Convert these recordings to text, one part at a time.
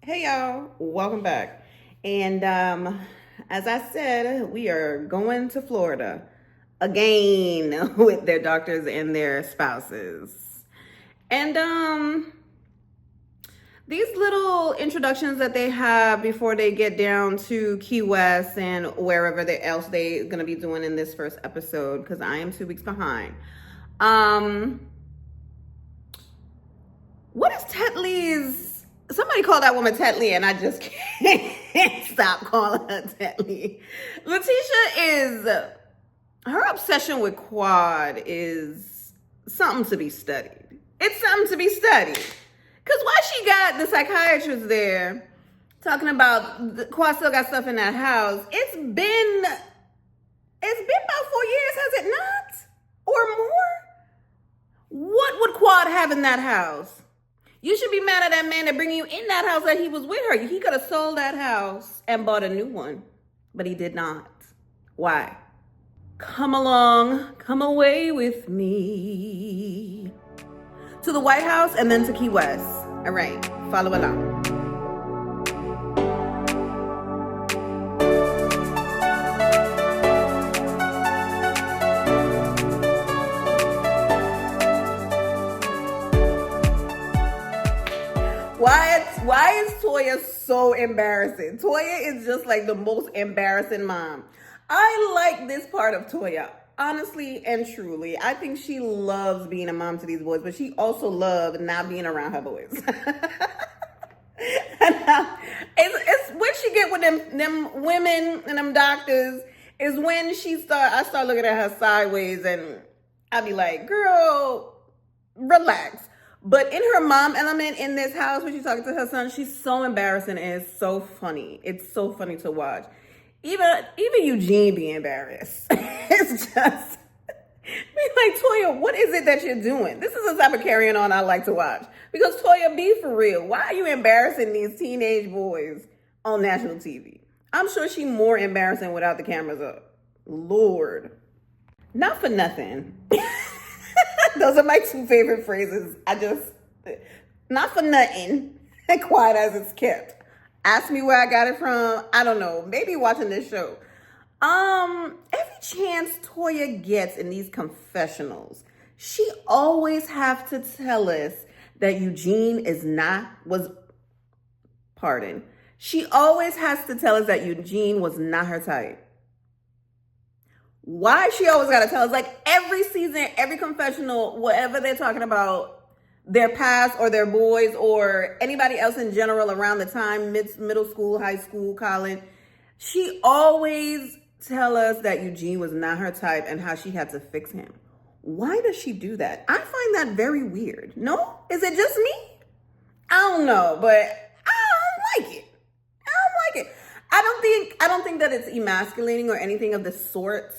Hey y'all, welcome back. And as I said, we are going to Florida again with their doctors and their spouses. And these little introductions that they have before they get down to Key West and wherever else they're gonna be doing in this first episode, because I am 2 weeks behind. What is Tetley's? Somebody called that woman Tetley, and I just can't stop calling her Tetley. Letitia is, her obsession with Quad is something to be studied. It's something to be studied. Because why she got the psychiatrist there talking about the Quad still got stuff in that house, it's been about 4 years, has it not? Or more? What would Quad have in that house? You should be mad at that man that bring you in that house that he was with her. He could have sold that house and bought a new one, but he did not. Why? Come along, come away with me to the White House and then to Key West. All right, follow along. Why is Toya so embarrassing? Toya is just like the most embarrassing mom. I like this part of Toya, honestly and truly. I think she loves being a mom to these boys, but she also loves not being around her boys. It's when she get with them women and them doctors is when I start looking at her sideways, and I be like, girl, relax. But in her mom element in this house, when she's talking to her son, she's so embarrassing and it's so funny. It's so funny to watch. Even Eugene be embarrassed. It's just, be like, Toya, what is it that you're doing? This is the type of carrying on I like to watch. Because Toya, be for real. Why are you embarrassing these teenage boys on national TV? I'm sure she's more embarrassing without the cameras up. Lord. Not for nothing. Those are my two favorite phrases. Not for nothing, quiet as it's kept. Ask me where I got it from. I don't know. Maybe watching this show. Every chance Toya gets in these confessionals, she always have to tell us that She always has to tell us that Eugene was not her type. Why she always got to tell us? Like every season, every confessional, whatever they're talking about, their past or their boys or anybody else in general around the time, middle school, high school, college, she always tell us that Eugene was not her type and how she had to fix him. Why does she do that? I find that very weird. No? Is it just me? I don't know, but I don't like it. I don't think that it's emasculating or anything of the sort,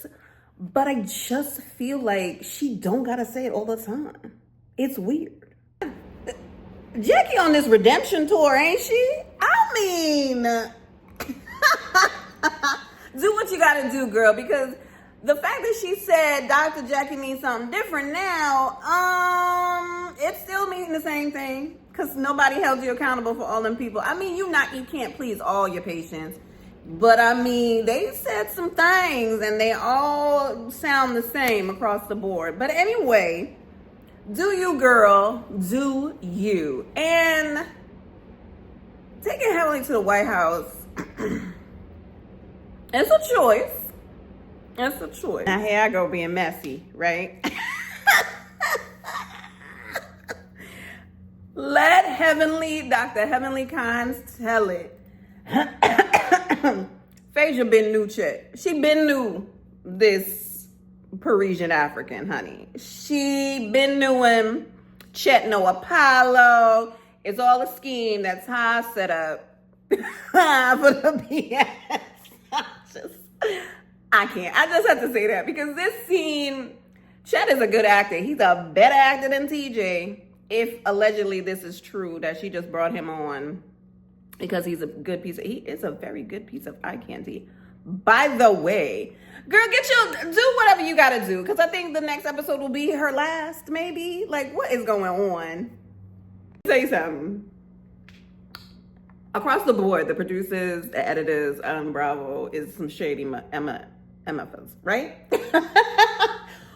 but I just feel like she don't gotta say it all the time. It's weird. Jackie on this redemption tour, ain't she? I mean, do what you gotta do, girl, because the fact that she said Dr. Jackie means something different now, it's still meaning the same thing. Because nobody held you accountable for all them people. I mean, you can't please all your patients. But I mean, they said some things and they all sound the same across the board. But anyway, do you, girl, do you. And taking Heavenly to the White House, it's a choice. It's a choice. Now here I go being messy, right? Let Dr. Heavenly Kines tell it. Phaedra been new Chet. She been new this Parisian African, honey. She been new him. Chet no Apollo. It's all a scheme that's how I set up for the BS. I can't. I just have to say that because this scene, Chet is a good actor. He's a better actor than TJ. If allegedly this is true, that she just brought him on because he is a very good piece of eye candy. By the way, girl, do whatever you gotta do. Because I think the next episode will be her last, maybe. Like, what is going on? Say something. across the board, the producers, the editors, Bravo is some shady MFers, right?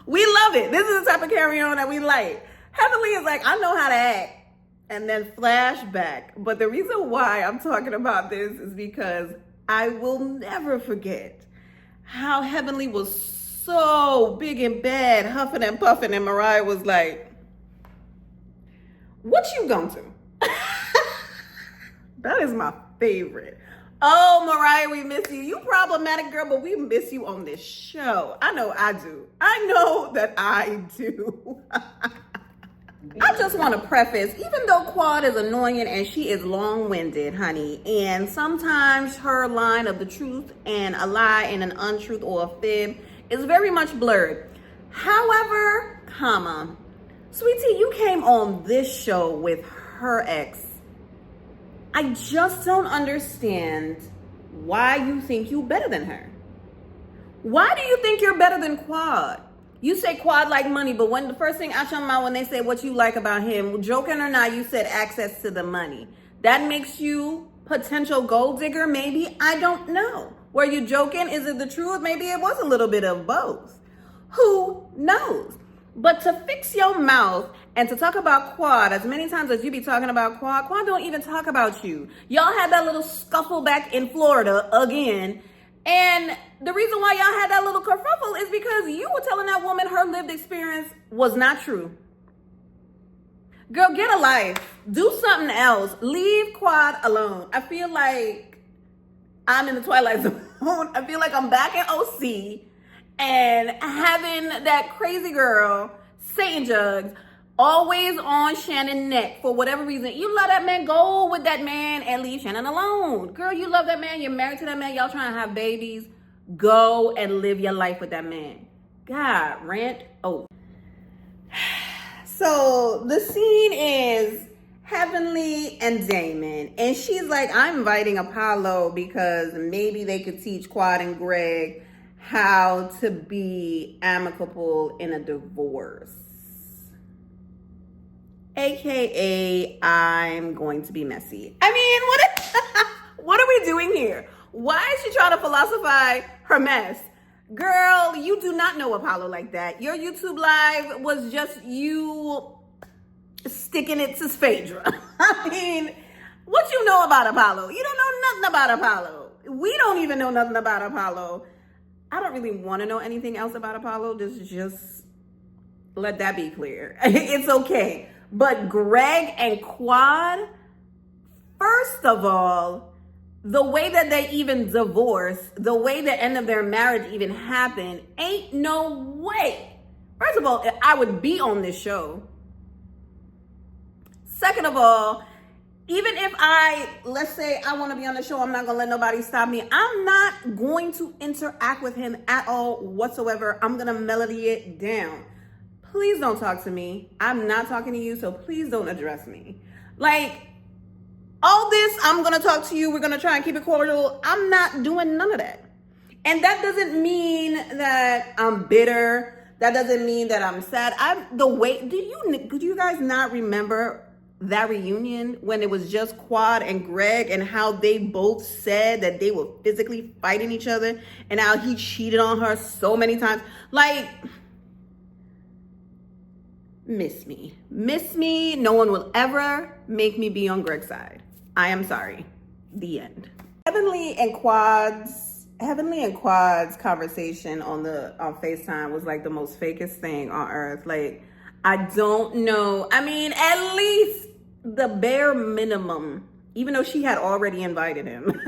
We love it. This is the type of carry on that we like. Heavenly is like, I know how to act. And then flashback. But the reason why I'm talking about this is because I will never forget how Heavenly was so big and bad, huffing and puffing, and Mariah was like, what you gonna do? That is my favorite. Oh, Mariah, we miss you. You problematic girl, but we miss you on this show. I know I do. I know that I do. I just want to preface, even though Quad is annoying and she is long-winded, honey, and sometimes her line of the truth and a lie and an untruth or a fib is very much blurred. However, sweetie, you came on this show with her ex. I just don't understand why you think you better than her. Why do you think you're better than Quad? You say Quad like money, but when the first thing out your mouth when they say what you like about him, joking or not, you said access to the money. That makes you potential gold digger, maybe? I don't know. Were you joking? Is it the truth? Maybe it was a little bit of both. Who knows? But to fix your mouth and to talk about Quad as many times as you be talking about Quad don't even talk about you. Y'all had that little scuffle back in Florida again. And the reason why y'all had that little kerfuffle is because you were telling that woman her lived experience was not true. Girl, get a life. Do something else. Leave Quad alone. I feel like I'm in the Twilight Zone. I feel like I'm back in OC and having that crazy girl, Satan Jugs, always on Shannon's neck for whatever reason. You love that man, go with that man and leave Shannon alone. Girl, you love that man, you're married to that man, y'all trying to have babies. Go and live your life with that man. God, rant. Oh. So the scene is Heavenly and Damon. And she's like, I'm inviting Apollo because maybe they could teach Quad and Greg how to be amicable in a divorce. AKA, I'm going to be messy. I mean, what are we doing here? Why is she trying to philosophize her mess? Girl, you do not know Apollo like that. Your YouTube live was just you sticking it to Phaedra. I mean, what you know about Apollo? You don't know nothing about Apollo. We don't even know nothing about Apollo. I don't really want to know anything else about Apollo. Just let that be clear. It's okay. But Greg and Quad, first of all, the way that they even divorced, the way the end of their marriage even happened, ain't no way. First of all, I would be on this show. Second of all, even if let's say I want to be on the show, I'm not going to let nobody stop me. I'm not going to interact with him at all whatsoever. I'm going to melody it down. Please don't talk to me. I'm not talking to you, so please don't address me. Like, all this, I'm going to talk to you. We're going to try and keep it cordial. I'm not doing none of that. And that doesn't mean that I'm bitter. That doesn't mean that I'm sad. Could you guys not remember that reunion when it was just Quad and Greg and how they both said that they were physically fighting each other and how he cheated on her so many times? Like, miss me. No one will ever make me be on Greg's side. I am sorry. The end. Heavenly and Quad's conversation on FaceTime was like the most fakest thing on earth. Like, I don't know. I mean, at least the bare minimum, even though she had already invited him,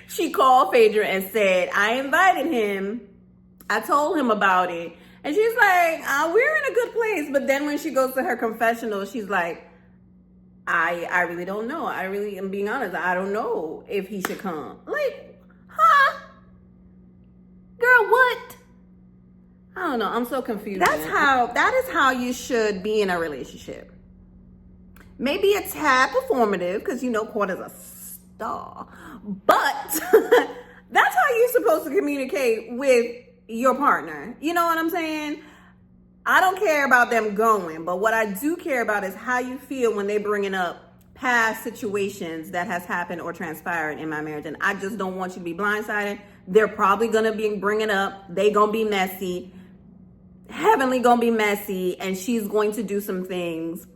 she called Phaedra and said, I invited him. I told him about it. And she's like, we're in a good place. But then when she goes to her confessional, she's like, I really don't know. I really am being honest. I don't know if he should come. Like, huh? Girl, what? I don't know. I'm so confused. That is how you should be in a relationship. Maybe a tad performative, because you know Quad is a star. But that's how you're supposed to communicate with your partner. You know what I'm saying? I don't care about them going, but what I do care about is how you feel when they bringing up past situations that has happened or transpired in my marriage, and I just don't want you to be blindsided. They're probably gonna be bringing up, they gonna be messy, Heavenly gonna be messy, and she's going to do some things.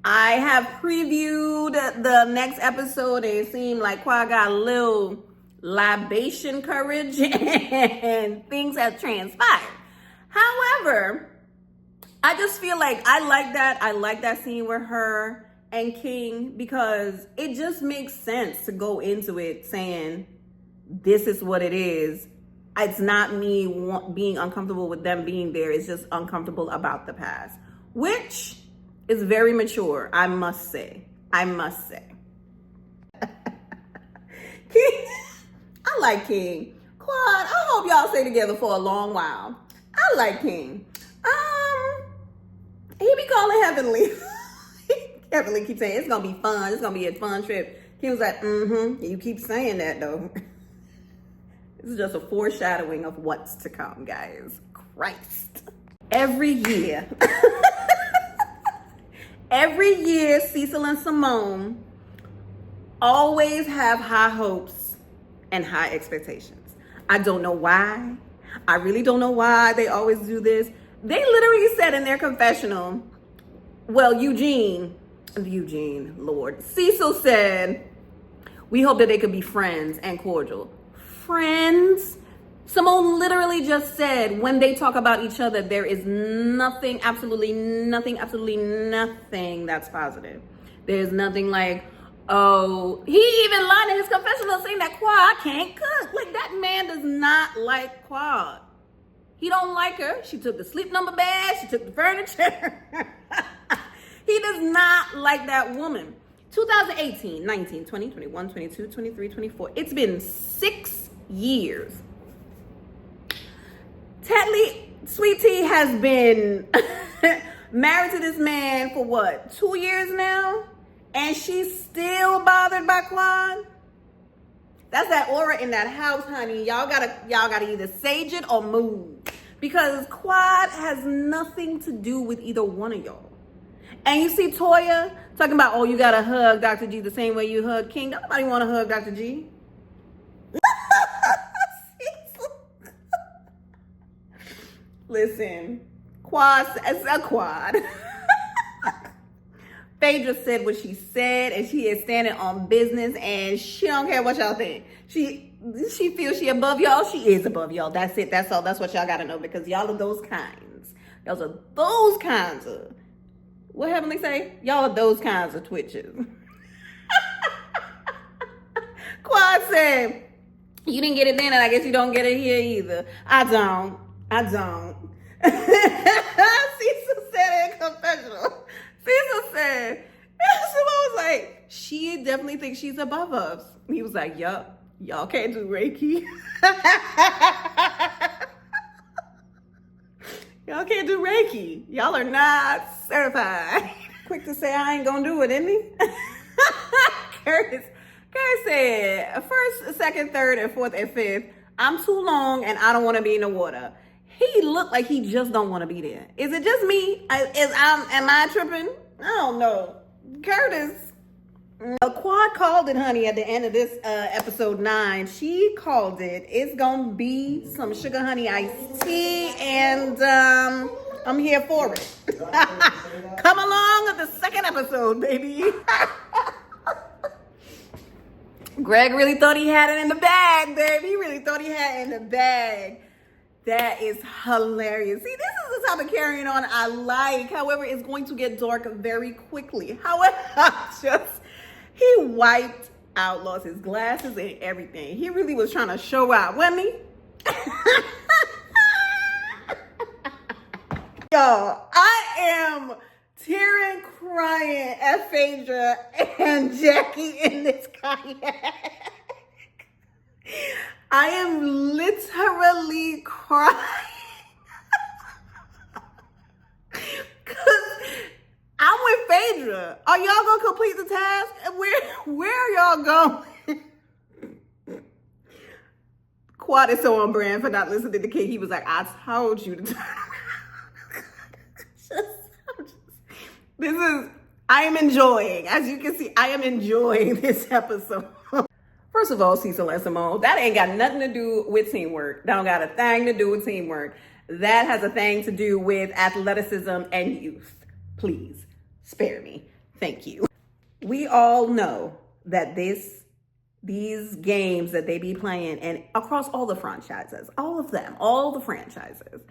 I have previewed the next episode, and it seemed like Quad got a little libation courage and things have transpired. However, I just feel like I like that scene with her and King, because it just makes sense to go into it saying, this is what it is. It's not me being uncomfortable with them being there. It's just uncomfortable about the past, which is very mature, I must say. King, I like King. Quad, I hope y'all stay together for a long while. I like King. He be calling Heavenly. Heavenly keeps saying, it's gonna be fun. It's gonna be a fun trip. King was like, you keep saying that though. This is just a foreshadowing of what's to come, guys. Christ. Every year, Cecil and Simone always have high hopes and high expectations. I don't know why. I really don't know why they always do this. They literally said in their confessional, well, Eugene, Lord. Cecil said, we hope that they could be friends and cordial. Friends? Simone literally just said when they talk about each other, there is nothing, absolutely nothing that's positive. There's nothing like, oh, he even lied in his confessional saying that Quad can't cook. Like, that man does not like Quad. He don't like her. She took the sleep number bag. She took the furniture. He does not like that woman. 2018, 19, 20, 21, 22, 23, 24. It's been 6 years. Tetley, Sweet Tea has been married to this man for what, 2 years now? And she's still bothered by Quad? That's that aura in that house, honey. Y'all gotta either sage it or move. Because Quad has nothing to do with either one of y'all. And you see Toya talking about, oh, you gotta hug Dr. G the same way you hug King. Nobody wanna hug Dr. G. Listen, Quad, it's a Quad. Phaedra said what she said, and she is standing on business, and she don't care what y'all think. She feels she above y'all. She is above y'all. That's it. That's all. That's what y'all gotta know, because y'all are those kinds. Y'all are those kinds of, what Heavenly say? Y'all are those kinds of twitches. Quad said, you didn't get it then, and I guess you don't get it here either. I don't. Cecil said in confessional. Cecil said, Simone was like, she definitely thinks she's above us. And he was like, yup, y'all can't do Reiki. Y'all can't do Reiki. Y'all are not certified. Quick to say I ain't gonna do it, isn't he? Curtis said, first, second, third, and fourth, and fifth, I'm too long and I don't want to be in the water. He looked like he just don't want to be there. Is it just me? Am I tripping? I don't know. Curtis. Quad called it, honey, at the end of this episode 9. She called it. It's going to be some sugar honey iced tea, and I'm here for it. Come along with the second episode, baby. Greg really thought he had it in the bag, baby. He really thought he had it in the bag. That is hilarious. See, this is the type of carrying on I like. However, it's going to get dark very quickly. However, he wiped out, lost his glasses and everything. He really was trying to show out, wasn't he? Y'all, I am tearing, crying at Phaedra and Jackie in this kayak. I am literally crying. Because I'm with Phaedra. Are y'all going to complete the task? Where are y'all going? Quad is so on brand for not listening to King. He was like, I told you to turn around. I am enjoying, as you can see, I am enjoying this episode. First of all, Cecil and Simone, that ain't got nothing to do with teamwork. That don't got a thing to do with teamwork. That has a thing to do with athleticism and youth. Please, spare me. Thank you. We all know that these games that they be playing, and across all the franchises, all of them, all the franchises,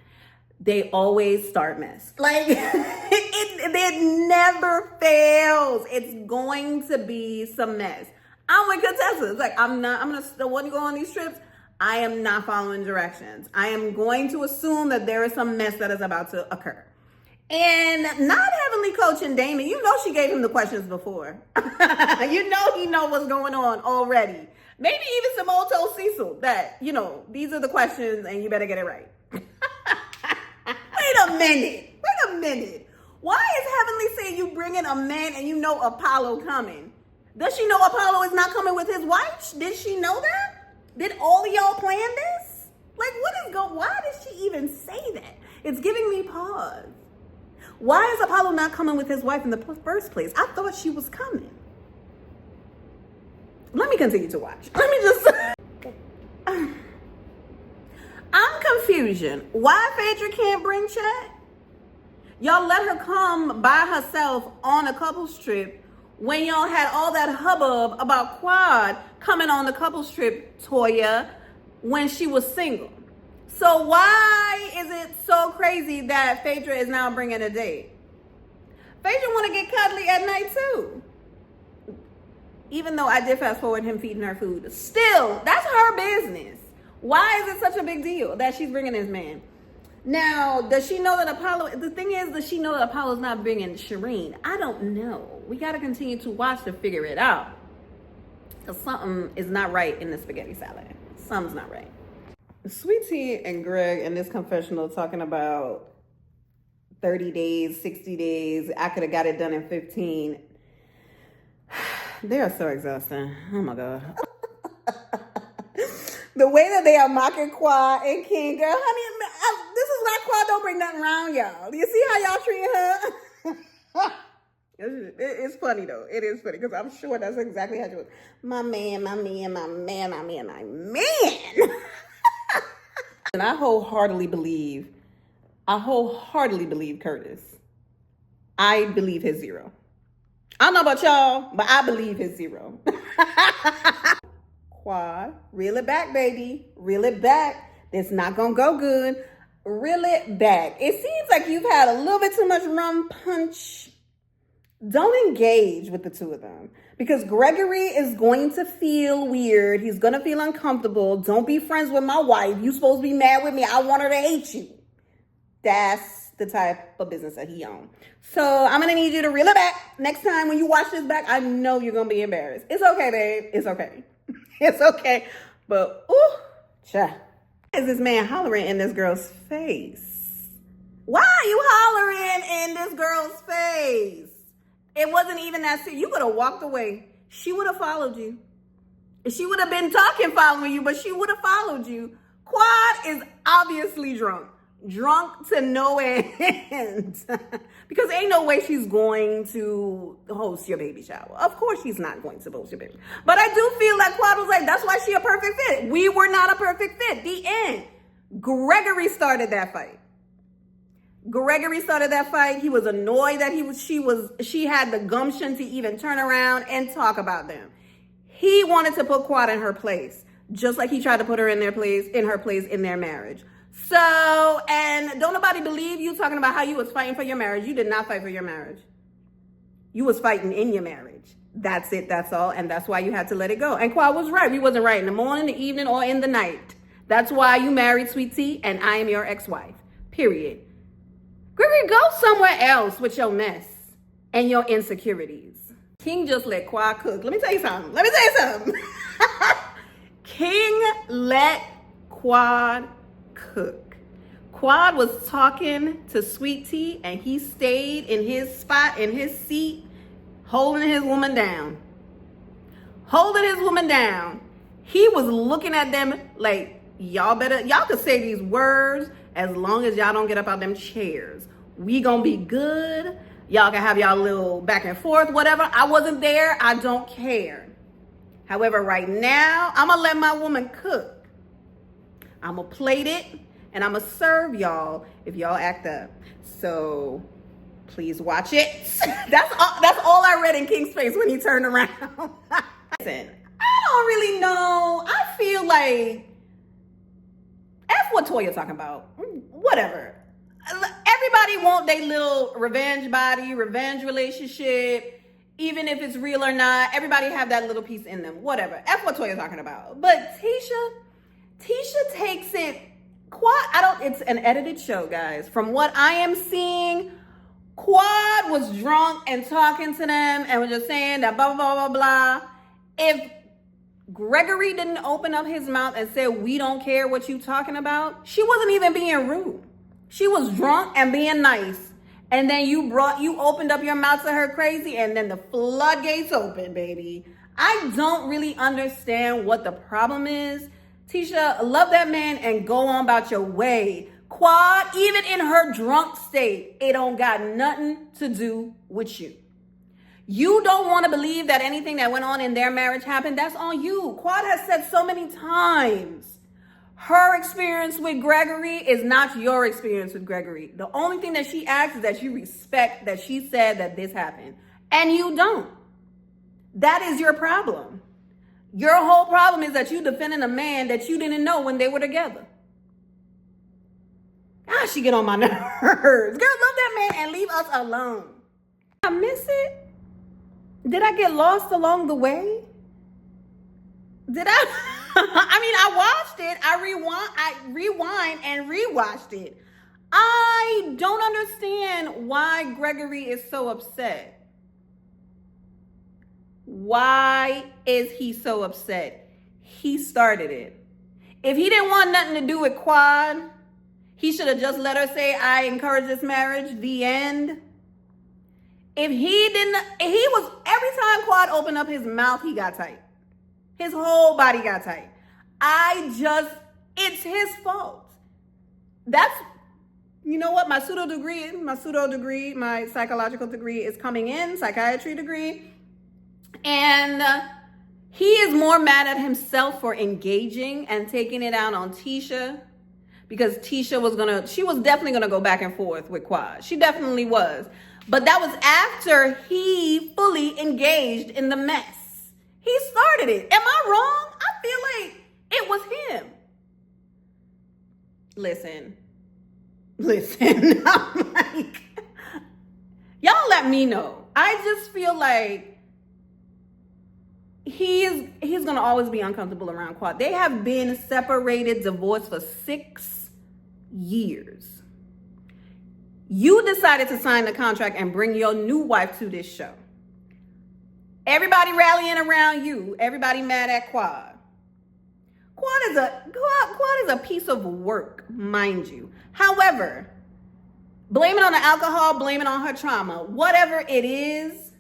they always start mess. Like, it never fails. It's going to be some mess. I'm with Contessa. It's like, I'm gonna still want to go on these trips. I am not following directions. I am going to assume that there is some mess that is about to occur. And not heavenly coaching Damon, you know she gave him the questions before. You know he know what's going on already. Maybe even Simone told Cecil that, you know, these are the questions and you better get it right. Wait a minute. Why is Heavenly saying you bringing a man and you know Apollo coming? Does she know Apollo is not coming with his wife? Did she know that? Did all of y'all plan this? Like, why did she even say that? It's giving me pause. Why is Apollo not coming with his wife in the first place? I thought she was coming. Let me continue to watch. Let me just... I'm confusion. Why Phaedra can't bring Chet? Y'all let her come by herself on a couples trip when y'all had all that hubbub about Quad coming on the couples trip, Toya, when she was single. So why is it so crazy that Phaedra is now bringing a date? Phaedra want to get cuddly at night too. Even though I did fast forward him feeding her food. Still, that's her business. Why is it such a big deal that she's bringing this man? Now, does she know that Apollo, the thing is, does she know that Apollo's not bringing Shireen? I don't know. We got to continue to watch to figure it out. Because something is not right in the spaghetti salad. Something's not right. Sweet Tea and Greg in this confessional talking about 30 days, 60 days. I could have got it done in 15. They are so exhausting. Oh my God. The way that they are mocking Quad and King, girl, honey, this is why Quad don't bring nothing around y'all. Do you see how y'all treating her? It's funny though. It is funny because I'm sure that's exactly how she was. My man. And I wholeheartedly believe Curtis. I believe his zero. I don't know about y'all, but I believe his zero. Quad, reel it back, baby. Reel it back. It's not gonna go good. Reel it back. It seems like you've had a little bit too much rum punch. Don't engage with the two of them because Gregory is going to feel weird. He's going to feel uncomfortable. Don't be friends with my wife. You supposed to be mad with me. I want her to hate you. That's the type of business that he owns. So I'm going to need you to reel it back. Next time when you watch this back, I know you're going to be embarrassed. It's okay, babe. It's okay. It's okay. But, ooh, cha. Why is this man hollering in this girl's face? Why are you hollering in this girl's face? It wasn't even that serious. You could have walked away. She would have followed you. She would have been talking following you, but she would have followed you. Quad is obviously drunk. Drunk to no end. Because ain't no way she's going to host your baby shower. Of course she's not going to host your baby. But I do feel like Quad was like, that's why she a perfect fit. We were not a perfect fit. The end. Gregory started that fight. He was annoyed that she had the gumption to even turn around and talk about them. He wanted to put Quad in her place, just like he tried to put her in her place in their marriage. So, and don't nobody believe you talking about how you was fighting for your marriage. You did not fight for your marriage. You was fighting in your marriage. That's it. That's all. And that's why you had to let it go. And Quad was right. We wasn't right in the morning, the evening, or in the night. That's why you married Sweet Tea, and I am your ex-wife. Period. Gregory, go somewhere else with your mess and your insecurities. King just let Quad cook. Let me tell you something. King let Quad cook. Quad was talking to Sweet Tea and he stayed in his spot, in his seat, holding his woman down. He was looking at them like, y'all could say these words as long as y'all don't get up out them chairs. We gonna be good. Y'all can have y'all little back and forth, whatever. I wasn't there. I don't care. However, right now, I'm going to let my woman cook. I'm going to plate it, and I'm going to serve y'all if y'all act up. So please watch it. That's all I read in King's face when he turned around. Listen, I don't really know. I feel like, F what Toya talking about. Whatever. Everybody want their little revenge body, revenge relationship, even if it's real or not. Everybody have that little piece in them. Whatever. F what Toya talking about. But Tisha takes it it's an edited show, guys. From what I am seeing, Quad was drunk and talking to them and was just saying that blah, blah, blah, blah, blah. If Gregory didn't open up his mouth and say, we don't care what you talking about, she wasn't even being rude. She was drunk and being nice. And then you opened up your mouth to her crazy, and then the floodgates open, baby. I don't really understand what the problem is. Tisha, love that man and go on about your way. Quad, even in her drunk state, it don't got nothing to do with you. You don't want to believe that anything that went on in their marriage happened. That's on you. Quad has said so many times, her experience with Gregory is not your experience with Gregory. The only thing that she asks is that you respect that she said that this happened. And you don't. That is your problem. Your whole problem is that you defending a man that you didn't know when they were together. She get on my nerves. Girl, love that man and leave us alone. I miss it? Did I get lost along the way? Did I? I mean, I watched it. I rewind and rewatched it. I don't understand why Gregory is so upset. Why is he so upset? He started it. If he didn't want nothing to do with Quad, he should have just let her say, I encourage this marriage, the end. Every time Quad opened up his mouth, he got tight. His whole body got tight. It's his fault. You know what? My psychological degree is coming in, psychiatry degree. And he is more mad at himself for engaging and taking it out on Tisha, because Tisha was definitely gonna go back and forth with Quad. She definitely was. But that was after he fully engaged in the mess. He started it. Am I wrong? I feel like it was him. Listen. I'm like, y'all let me know. I just feel like he's gonna always be uncomfortable around Quad. They have been separated, divorced for 6 years. You decided to sign the contract and bring your new wife to this show. Everybody rallying around you. Everybody mad at Quad. Quad is a piece of work, mind you. However, blame it on the alcohol, blame it on her trauma. Whatever it is,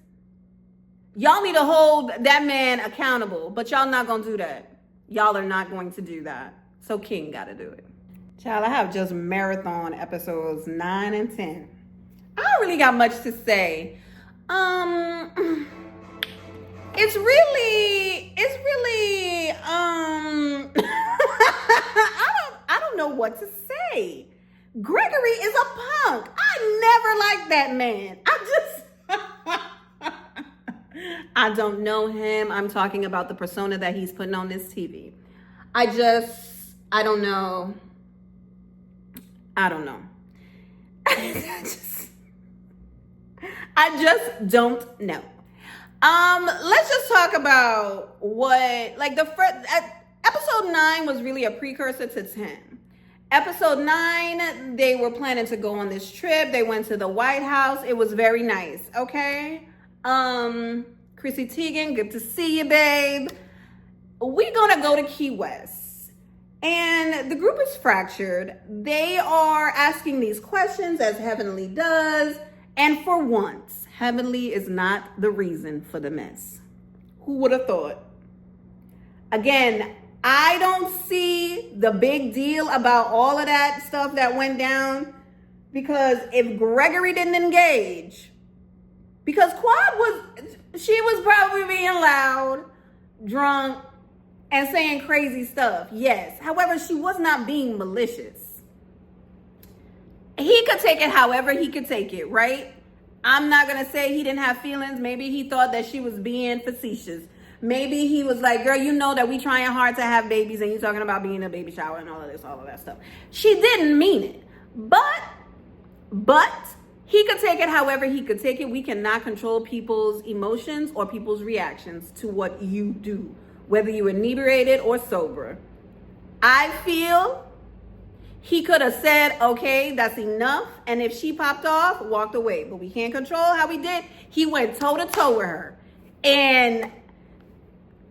y'all need to hold that man accountable, but y'all not gonna do that. Y'all are not going to do that. So King gotta do it. Child, I have just marathon episodes 9 and 10. I don't really got much to say. It's really, I don't know what to say. Gregory is a punk. I never liked that man. I don't know him. I'm talking about the persona that he's putting on this TV. I don't know. I just don't know. Let's just talk about episode 9 was really a precursor to 10. Episode 9, they were planning to go on this trip. They went to the White House. It was very nice, okay? Chrissy Teigen, good to see you, babe. We're gonna go to Key West. And the group is fractured. They are asking these questions as Heavenly does. And for once, Heavenly is not the reason for the mess. Who would have thought? Again, I don't see the big deal about all of that stuff that went down, because if Gregory didn't engage, Because she was probably being loud, drunk, and saying crazy stuff. Yes. However, she was not being malicious. He could take it however he could take it, right? I'm not going to say he didn't have feelings. Maybe he thought that she was being facetious. Maybe he was like, girl, you know that we trying hard to have babies and you talking about being a baby shower and all of this, all of that stuff. She didn't mean it. But he could take it however he could take it. We cannot control people's emotions or people's reactions to what you do, whether you're inebriated or sober. I feel he could have said, okay, that's enough. And if she popped off, walked away. But we can't control how he did. He went toe to toe with her. And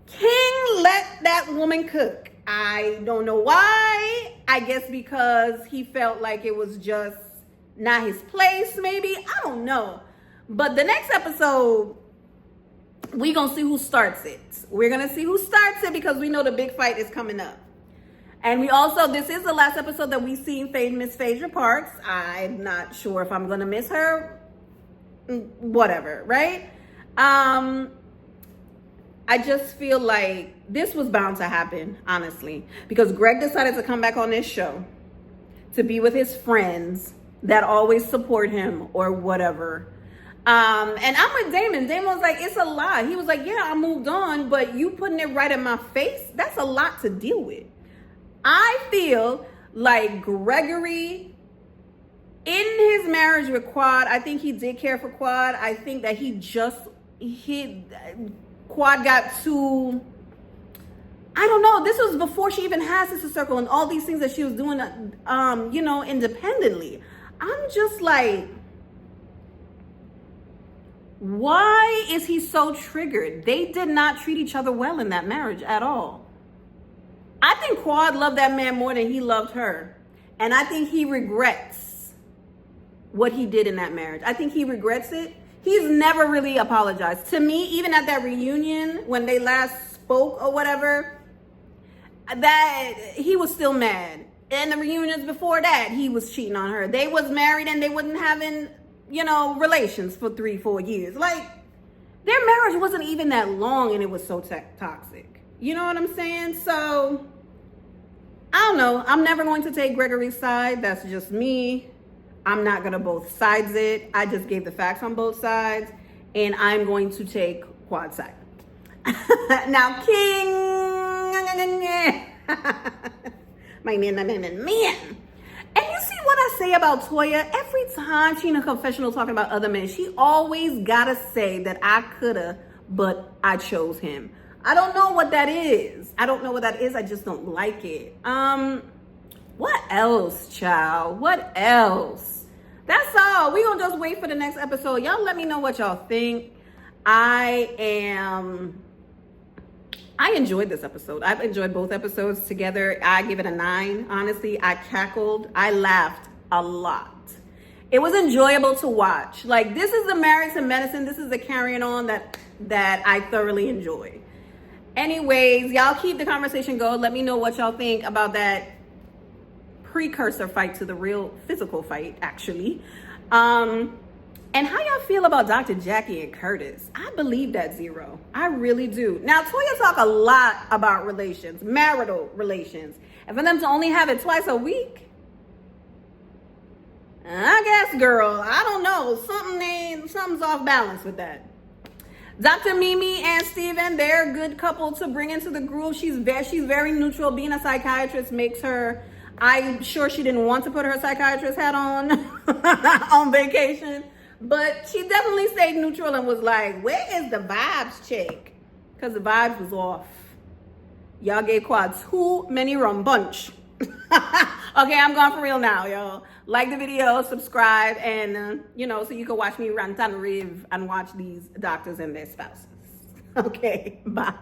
King let that woman cook. I don't know why. I guess because he felt like it was just not his place, maybe. I don't know. But the next episode, we're going to see who starts it. We're going to see who starts it because we know the big fight is coming up. And we also, this is the last episode that we see Miss Phaedra Parks. I'm not sure if I'm going to miss her. Whatever, right? I just feel like this was bound to happen, honestly, because Greg decided to come back on this show to be with his friends that always support him or whatever. And I'm with Damon. Damon was like, it's a lot. He was like, yeah, I moved on, but you putting it right in my face, that's a lot to deal with. I feel like Gregory, in his marriage with Quad, I think he did care for Quad. I think that Quad got too, I don't know, this was before she even had Sister Circle and all these things that she was doing, independently. I'm just like, why is he so triggered? They did not treat each other well in that marriage at all. I think Quad loved that man more than he loved her. And I think he regrets what he did in that marriage. I think he regrets it. He's never really apologized. To me, even at that reunion, when they last spoke or whatever, that he was still mad. And the reunions before that, he was cheating on her. They was married and they wasn't having, relations for 3-4 years. Like, their marriage wasn't even that long and it was so toxic. You know what I'm saying? So, I don't know. I'm never going to take Gregory's side. That's just me. I'm not going to both sides it. I just gave the facts on both sides. And I'm going to take Quad's side. Now, King. my man. And you see what I say about Toya? Every time she in a confessional talking about other men, she always got to say that I could have, but I chose him. I don't know what that is. I just don't like it. What else, child? What else? That's all. We're going to just wait for the next episode. Y'all let me know what y'all think. I enjoyed this episode. I've enjoyed both episodes together. I give it a 9. Honestly, I cackled. I laughed a lot. It was enjoyable to watch. Like, this is the Married to Medicine. This is the carrying on that I thoroughly enjoy. Anyways, y'all keep the conversation going. Let me know what y'all think about that precursor fight to the real physical fight, actually. And how y'all feel about Dr. Jackie and Curtis? I believe that Zero. I really do. Now, Toya talk a lot about relations, marital relations. And for them to only have it twice a week, I guess, girl, I don't know. Something's off balance with that. Dr. Mimi and Steven, they're a good couple to bring into the group. She's very neutral. Being a psychiatrist makes her, I'm sure she didn't want to put her psychiatrist hat on on vacation. But she definitely stayed neutral and was like, where is the vibes check? Because the vibes was off. Y'all gave Quad too many rum bunch. Okay, I'm gone for real now, y'all. Like the video, subscribe, and, so you can watch me rant and rave and watch these doctors and their spouses. Okay, bye.